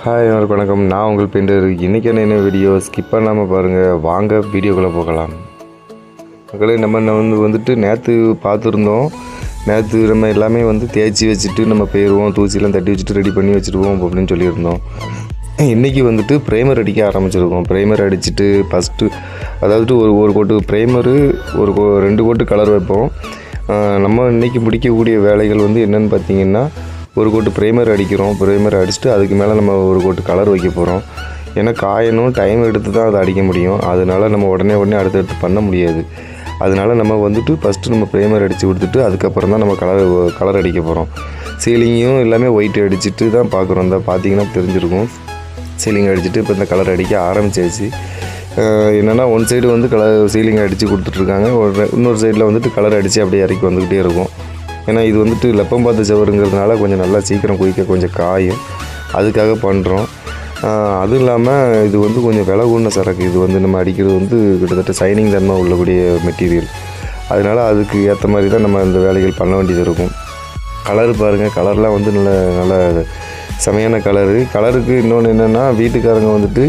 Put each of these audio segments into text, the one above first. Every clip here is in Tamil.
ஹாய் வணக்கம். நான் உங்கள் பெயிண்டர். இன்றைக்கான என்ன வீடியோ ஸ்கிப் பண்ணாமல் பாருங்கள். வாங்க வீடியோக்குள்ளே போகலாம். மக்களே, நம்ம வந்துட்டு நேற்று பார்த்துருந்தோம். நேற்று நம்ம எல்லாமே தேய்ச்சி வச்சுட்டு நம்ம போயிடுவோம், தூசிலாம் தட்டி வச்சுட்டு ரெடி பண்ணி வச்சுருவோம் அப்படின்னு சொல்லியிருந்தோம். இன்றைக்கி வந்துட்டு ப்ரைமர் அடிக்க ஆரம்பிச்சிருக்கோம். ப்ரைமர் அடிச்சுட்டு ஃபஸ்ட்டு அதாவது ஒரு கோட்டு ப்ரைமரு, 2 கோட்டு கலர் வைப்போம். நம்ம இன்றைக்கி முடிக்கக்கூடிய வேலைகள் என்னென்னு பார்த்திங்கன்னா, ஒரு கோட்டு ப்ரைமர் அடிக்கிறோம். ப்ரைமர் அடிச்சுட்டு அதுக்கு மேலே நம்ம ஒரு கோட்டு கலர் வைக்க போகிறோம். ஏன்னா காயணும், டைம் எடுத்து தான் அதை அடிக்க முடியும். அதனால் நம்ம உடனே அடுத்தடுத்து பண்ண முடியாது. அதனால் நம்ம ஃபஸ்ட்டு நம்ம ப்ரைமர் அடித்து கொடுத்துட்டு அதுக்கப்புறம் தான் நம்ம கலர் அடிக்க போகிறோம். சீலிங்கும் எல்லாமே ஒயிட் அடிச்சுட்டு தான் பார்க்குறோம். இந்த பார்த்திங்கன்னா தெரிஞ்சிருக்கும். சீலிங் அடிச்சுட்டு இப்போ இந்த கலர் அடிக்க ஆரம்பிச்சாச்சு. என்னென்னா ஒன் சைடு சீலிங் அடித்து கொடுத்துட்ருக்காங்க. இன்னொரு சைடில் கலர் அடித்து அப்படியே இறக்கி வந்துக்கிட்டே இருக்கும். ஏன்னா இது லப்பம் பார்த்த சவருங்கிறதுனால கொஞ்சம் நல்லா சீக்கிரம் குயிக்க கொஞ்சம் காயும். அதுக்காக பண்ணுறோம். அதுவும் இல்லாமல் இது கொஞ்சம் விலை கூடின சரக்கு. இது நம்ம அடிக்கிறது கிட்டத்தட்ட சைனிங் தன்மை உள்ளக்கூடிய மெட்டீரியல். அதனால் அதுக்கு ஏற்ற மாதிரி தான் நம்ம இந்த வேலைகள் பண்ண வேண்டியது இருக்கும். கலர் பாருங்கள், கலர்லாம் நல்ல செமையான கலருக்கு இன்னொன்று என்னென்னா, வீட்டுக்காரங்க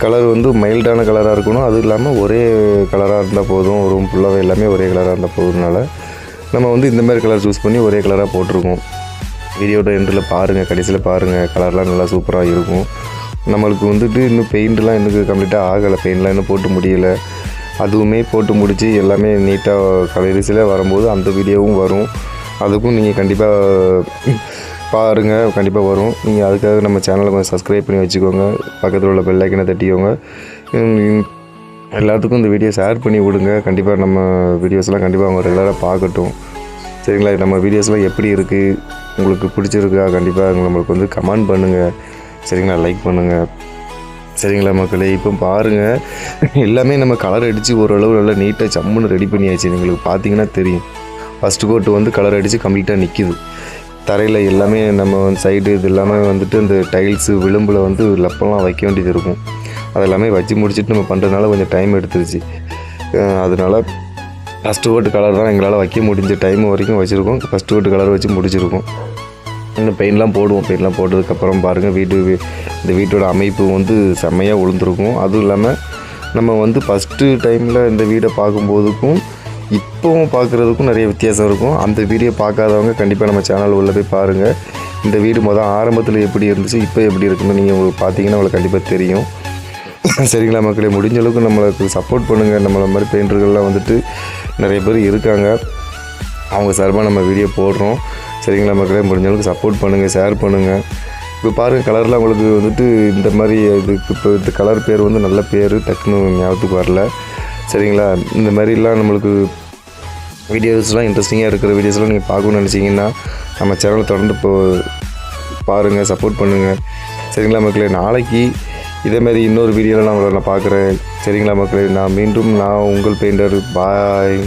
கலர் மைல்டான கலராக இருக்கணும். அதுவும் இல்லாமல் ஒரே கலராக இருந்தால் போதும், ரூம் ஃபுல்லாகவே எல்லாமே ஒரே கலராக இருந்தால் போதுனால நம்ம இந்த மாதிரி கலர் சூஸ் பண்ணி ஒரே கலராக போட்டிருக்கோம். வீடியோட எண்டில் பாருங்கள், கடைசியில் பாருங்கள். கலர்லாம் நல்லா சூப்பராக இருக்கும். நம்மளுக்கு இன்னும் பெயிண்ட்லாம் இன்னும் கம்ப்ளீட்டாக ஆகலை. பெயிண்ட்லாம் இன்னும் போட்டு முடியலை. அதுவுமே போட்டு முடித்து எல்லாமே நீட்டாக கடைசியில் வரும்போது அந்த வீடியோவும் வரும். அதுக்கும் நீங்கள் கண்டிப்பாக பாருங்கள், கண்டிப்பாக வரும். நீங்கள் அதுக்காக நம்ம சேனலை கொஞ்சம் சப்ஸ்கிரைப் பண்ணி வச்சுக்கோங்க. பக்கத்தில் உள்ள பெல் ஐக்கனை தட்டிக்கோங்க. எல்லாத்துக்கும் இந்த வீடியோ ஷேர் பண்ணி விடுங்க. கண்டிப்பாக நம்ம வீடியோஸ்லாம் கண்டிப்பாக அவங்க ரெகுலராக பார்க்கட்டும். சரிங்களா? நம்ம வீடியோஸ்லாம் எப்படி இருக்குது, உங்களுக்கு பிடிச்சிருக்கா, கண்டிப்பாக நம்மளுக்கு கமெண்ட் பண்ணுங்கள். சரிங்களா? லைக் பண்ணுங்கள். சரிங்களா மக்களே? இப்போ பாருங்கள், எல்லாமே நம்ம கலர் அடித்து ஓரளவு நல்லா நீட்டாக சம்முன்னு ரெடி பண்ணியாச்சு. உங்களுக்கு பார்த்தீங்கன்னா தெரியும். ஃபஸ்ட்டு கோட்டு கலர் அடித்து கம்ப்ளீட்டாக நிற்கிது. தரையில் எல்லாமே நம்ம சைடு இது எல்லாமே இந்த டைல்ஸு விளிம்பில் லப்பெல்லாம் வைக்க வேண்டியது இருக்கும். அதெல்லாமே வச்சு முடிச்சுட்டு நம்ம பண்ணுறதுனால கொஞ்சம் டைம் எடுத்துருச்சு. அதனால் ஃபஸ்ட்டு கோட்டு கலர் தான் எங்களால் வைக்க முடிஞ்ச டைம் வரைக்கும் வச்சுருக்கோம். ஃபஸ்ட்டு கோட்டு கலர் வச்சு முடிச்சிருக்கோம். இன்னும் பெயிண்ட்லாம் போடுவோம். பெயிண்ட்லாம் போட்டதுக்கப்புறம் பாருங்கள், இந்த வீட்டோட அமைப்பு செம்மையாக விழுந்துருக்கும். அதுவும் இல்லாமல் நம்ம ஃபஸ்ட்டு டைமில் இந்த வீடை பார்க்கும்போதுக்கும் இப்போவும் பார்க்குறதுக்கும் நிறைய வித்தியாசம் இருக்கும். அந்த வீடியோ பார்க்காதவங்க கண்டிப்பாக நம்ம சேனல் உள்ளே போய் பாருங்கள். இந்த வீடு ஆரம்பத்தில் எப்படி இருந்துச்சு, இப்போ எப்படி இருக்குன்னு நீங்கள் உங்களுக்கு பார்த்தீங்கன்னா உங்களுக்கு கண்டிப்பாக தெரியும். சரிங்களா மக்களே? முடிஞ்ச அளவுக்கு நம்மளுக்கு சப்போர்ட் பண்ணுங்கள். நம்மளை மாதிரி பெயிண்டர்கள்லாம் நிறைய பேர் இருக்காங்க. அவங்க சார்பாக நம்ம வீடியோ போடுறோம். சரிங்களா மக்களே? முடிஞ்ச அளவுக்கு சப்போர்ட் பண்ணுங்கள், ஷேர் பண்ணுங்கள். இப்போ பாருங்கள், கலர்லாம் உங்களுக்கு இந்த மாதிரி இதுக்கு இப்போ இந்த கலர் பேர் நல்ல பேர் டக்குன்னு ஞாபகத்துக்கு வரல. சரிங்களா? இந்த மாதிரிலாம் நம்மளுக்கு வீடியோஸ்லாம் இன்ட்ரெஸ்டிங்காக இருக்கிற வீடியோஸ்லாம் நீங்கள் பார்க்கணுன்னு நினச்சிங்கன்னா நம்ம சேனலை தொடர்ந்து பாருங்கள், சப்போர்ட் பண்ணுங்கள். சரிங்களா மக்களே? நாளைக்கு இதேமாதிரி இன்னொரு வீடியோவில் நான் பார்க்குறேன். சரிங்களா மக்களே? நான் உங்கள் பெயிண்டர். பாய்.